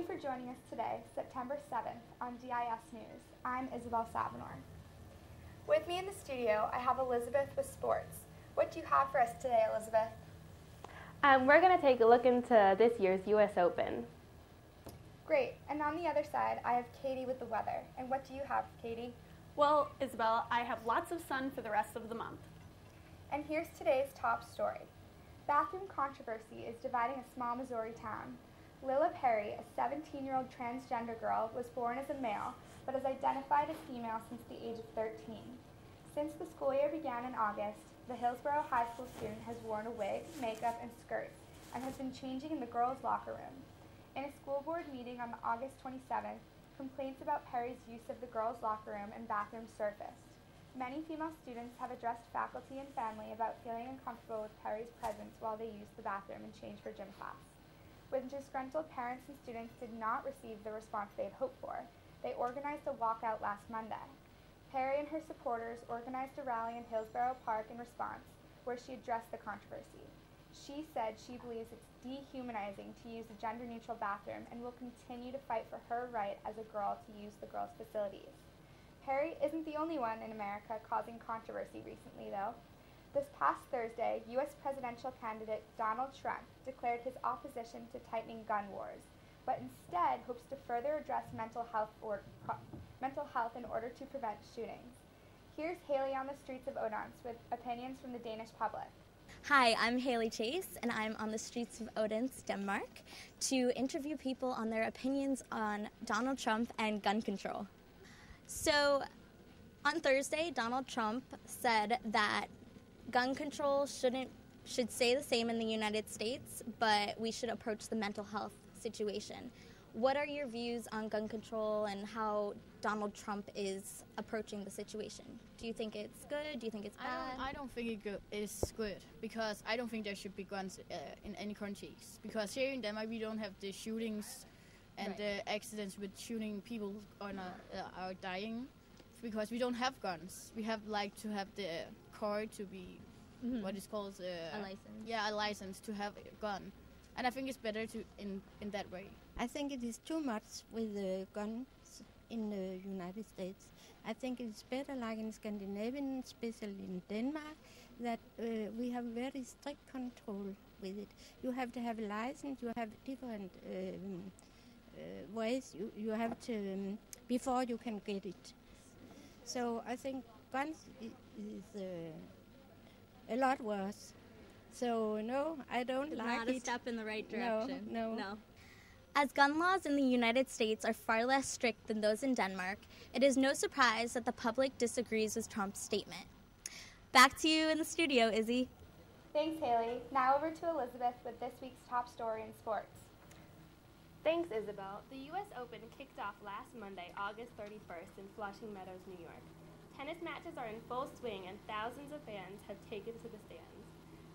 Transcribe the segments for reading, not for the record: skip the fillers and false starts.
you for joining us today, September 7th, on DIS News. I'm Isabel Savanor. With me in the studio, I have Elizabeth with sports. What do you have for us today, Elizabeth? We're going to take a look into this year's U.S. Open. Great. And on the other side, I have Katie with the weather. And what do you have, Katie? Well, Isabel, I have lots of sun for the rest of the month. And here's today's top story. Bathroom controversy is dividing a small Missouri town. Lila Perry, a 17-year-old transgender girl, was born as a male, but has identified as female since the age of 13. Since the school year began in August, the Hillsborough High School student has worn a wig, makeup, and skirts, and has been changing in the girls' locker room. In a school board meeting on August 27th, complaints about Perry's use of the girls' locker room and bathroom surfaced. Many female students have addressed faculty and family about feeling uncomfortable with Perry's presence while they used the bathroom and changed for gym class. When disgruntled parents and students did not receive the response they had hoped for, they organized a walkout last Monday. Perry and her supporters organized a rally in Hillsborough Park in response, where she addressed the controversy. She said she believes it's dehumanizing to use a gender-neutral bathroom and will continue to fight for her right as a girl to use the girls' facilities. Perry isn't the only one in America causing controversy recently, though. This past Thursday, U.S. presidential candidate Donald Trump declared his opposition to tightening gun wars, but instead hopes to further address mental health in order to prevent shootings. Here's Haley on the streets of Odense with opinions from the Danish public. Hi, I'm Haley Chase, and I'm on the streets of Odense, Denmark, to interview people on their opinions on Donald Trump and gun control. So, on Thursday, Donald Trump said that gun control should stay the same in the United States, but we should approach the mental health situation. What are your views on gun control and how Donald Trump is approaching the situation? Do you think it's good? Do you think it's bad? I don't think it's good, because I don't think there should be guns in any countries. Because here in Denmark we don't have the shootings and the accidents with shooting people are dying, because we don't have guns. We have to have the car to be what is called a license. Yeah, a license to have a gun. And I think it's better to in that way. I think it is too much with the guns in the United States. I think it's better like in Scandinavia, especially in Denmark, that we have very strict control with it. You have to have a license, you have different ways you have to, before you can get it. So I think guns is a lot worse. So no, I don't like it. Not a step in the right direction. No. As gun laws in the United States are far less strict than those in Denmark, it is no surprise that the public disagrees with Trump's statement. Back to you in the studio, Izzy. Thanks, Haley. Now over to Elizabeth with this week's top story in sports. Thanks, Isabel. The U.S. Open kicked off last Monday, August 31st in Flushing Meadows, New York. Tennis matches are in full swing and thousands of fans have taken to the stands.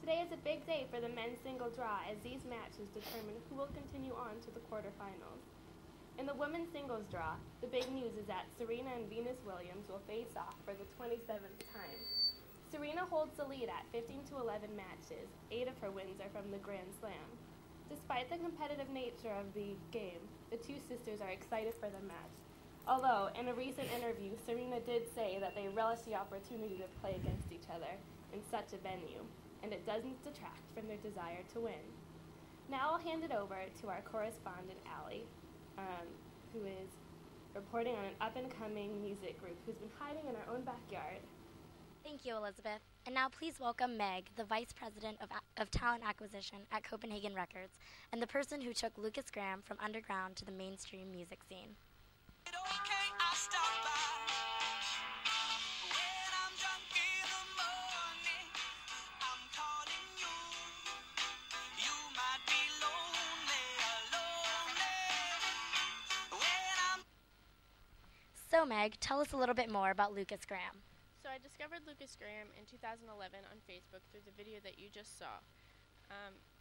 Today is a big day for the men's single draw, as these matches determine who will continue on to the quarterfinals. In the women's singles draw, the big news is that Serena and Venus Williams will face off for the 27th time. Serena holds the lead at 15-11 matches. 8 of her wins are from the Grand Slam. Despite the competitive nature of the game, the two sisters are excited for the match. Although, in a recent interview, Serena did say that they relish the opportunity to play against each other in such a venue, and it doesn't detract from their desire to win. Now I'll hand it over to our correspondent, Allie, who is reporting on an up-and-coming music group who's been hiding in our own backyard. Thank you, Elizabeth. And now please welcome Meg, the Vice President of Talent Acquisition at Copenhagen Records, and the person who took Lucas Graham from underground to the mainstream music scene. So Meg, tell us a little bit more about Lucas Graham. So I discovered Lucas Graham in 2011 on Facebook through the video that you just saw.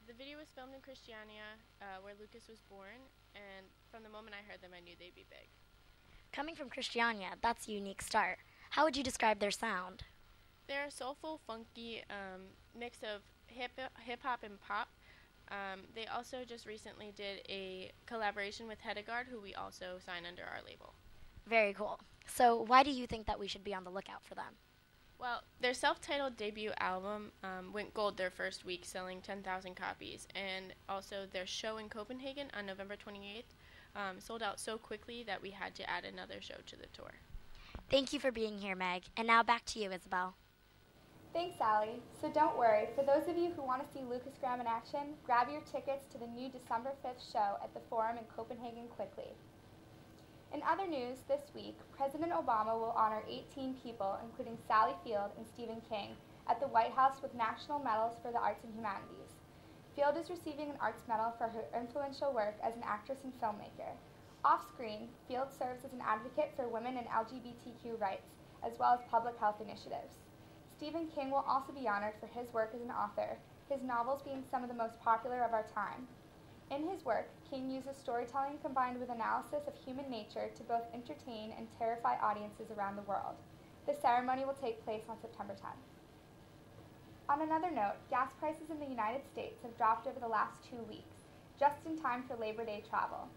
The video was filmed in Christiania, where Lucas was born, and from the moment I heard them, I knew they'd be big. Coming from Christiania, that's a unique start. How would you describe their sound? They're a soulful, funky mix of hip-hop and pop, They also just recently did a collaboration with Hedegaard, who we also sign under our label. Very cool. So why do you think that we should be on the lookout for them? Well, their self-titled debut album went gold their first week, selling 10,000 copies, and also their show in Copenhagen on November 28th sold out so quickly that we had to add another show to the tour. Thank you for being here, Meg. And now back to you, Isabel. Thanks, Allie. So don't worry, for those of you who want to see Lucas Graham in action, grab your tickets to the new December 5th show at the Forum in Copenhagen quickly. In other news, this week, President Obama will honor 18 people, including Sally Field and Stephen King, at the White House with national medals for the arts and humanities. Field is receiving an arts medal for her influential work as an actress and filmmaker. Off-screen, Field serves as an advocate for women and LGBTQ rights, as well as public health initiatives. Stephen King will also be honored for his work as an author, his novels being some of the most popular of our time. In his work, King uses storytelling combined with analysis of human nature to both entertain and terrify audiences around the world. The ceremony will take place on September 10th. On another note, gas prices in the United States have dropped over the last 2 weeks, just in time for Labor Day travel.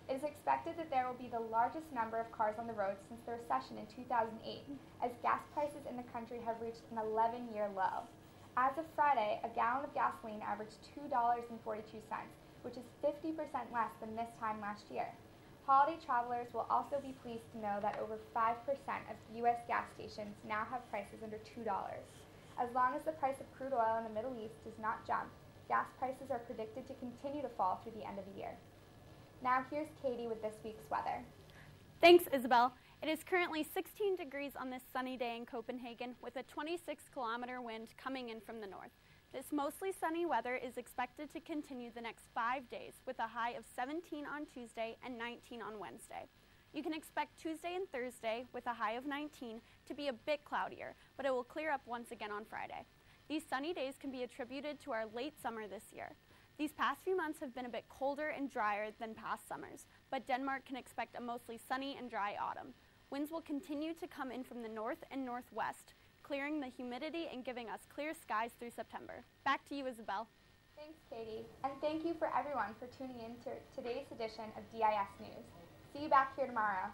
It is expected that there will be the largest number of cars on the road since the recession in 2008, as gas prices in the country have reached an 11-year low. As of Friday, a gallon of gasoline averaged $2.42, which is 50% less than this time last year. Holiday travelers will also be pleased to know that over 5% of U.S. gas stations now have prices under $2. As long as the price of crude oil in the Middle East does not jump, gas prices are predicted to continue to fall through the end of the year. Now here's Katie with this week's weather. Thanks, Isabel. It is currently 16 degrees on this sunny day in Copenhagen with a 26-kilometer wind coming in from the north. This mostly sunny weather is expected to continue the next 5 days with a high of 17 on Tuesday and 19 on Wednesday. You can expect Tuesday and Thursday with a high of 19 to be a bit cloudier, but it will clear up once again on Friday. These sunny days can be attributed to our late summer this year. These past few months have been a bit colder and drier than past summers, but Denmark can expect a mostly sunny and dry autumn. Winds will continue to come in from the north and northwest, clearing the humidity and giving us clear skies through September. Back to you, Isabel. Thanks, Katie. And thank you for everyone for tuning in to today's edition of DIS News. See you back here tomorrow.